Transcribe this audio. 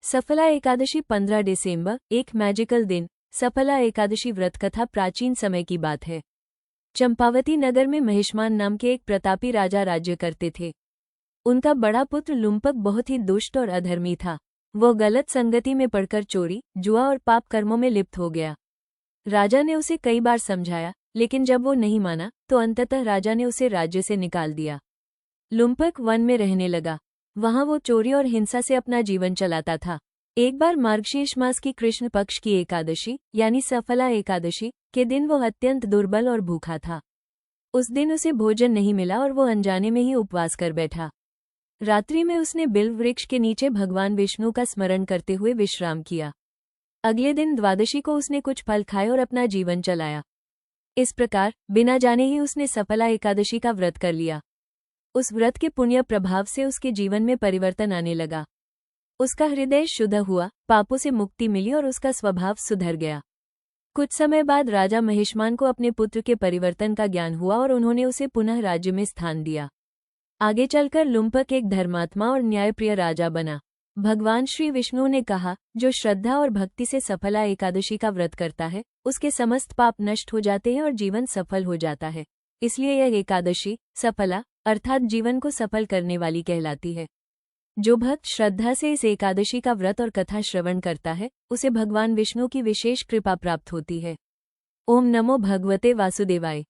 सफला एकादशी 15 दिसंबर, एक मैजिकल दिन। सफला एकादशी व्रत कथा प्राचीन समय की बात है। चंपावती नगर में महिष्मान नाम के एक प्रतापी राजा राज्य करते थे। उनका बड़ा पुत्र लुम्पक बहुत ही दुष्ट और अधर्मी था। वह गलत संगति में पड़कर चोरी, जुआ और पाप कर्मों में लिप्त हो गया। राजा ने उसे कई बार समझाया, लेकिन जब वो नहीं माना तो अंततः राजा ने उसे राज्य से निकाल दिया। लुम्पक वन में रहने लगा। वहां वो चोरी और हिंसा से अपना जीवन चलाता था। एक बार मार्गशीर्ष मास की कृष्ण पक्ष की एकादशी यानी सफला एकादशी के दिन वो अत्यंत दुर्बल और भूखा था। उस दिन उसे भोजन नहीं मिला और वो अनजाने में ही उपवास कर बैठा। रात्रि में उसने बिल्व वृक्ष के नीचे भगवान विष्णु का स्मरण करते हुए विश्राम किया। अगले दिन द्वादशी को उसने कुछ फल खाए और अपना जीवन चलाया। इस प्रकार बिना जाने ही उसने सफला एकादशी का व्रत कर लिया। उस व्रत के पुण्य प्रभाव से उसके जीवन में परिवर्तन आने लगा। उसका हृदय शुद्ध हुआ, पापों से मुक्ति मिली और उसका स्वभाव सुधर गया। कुछ समय बाद राजा महिष्मान को अपने पुत्र के परिवर्तन का ज्ञान हुआ और उन्होंने उसे पुनः राज्य में स्थान दिया। आगे चलकर लुम्पक एक धर्मात्मा और न्यायप्रिय राजा बना। भगवान श्री विष्णु ने कहा, जो श्रद्धा और भक्ति से सफला एकादशी का व्रत करता है, उसके समस्त पाप नष्ट हो जाते हैं और जीवन सफल हो जाता है। इसलिए यह एकादशी सफला अर्थात जीवन को सफल करने वाली कहलाती है। जो भक्त श्रद्धा से इस एकादशी का व्रत और कथा श्रवण करता है, उसे भगवान विष्णु की विशेष कृपा प्राप्त होती है। ओम नमो भगवते वासुदेवाय।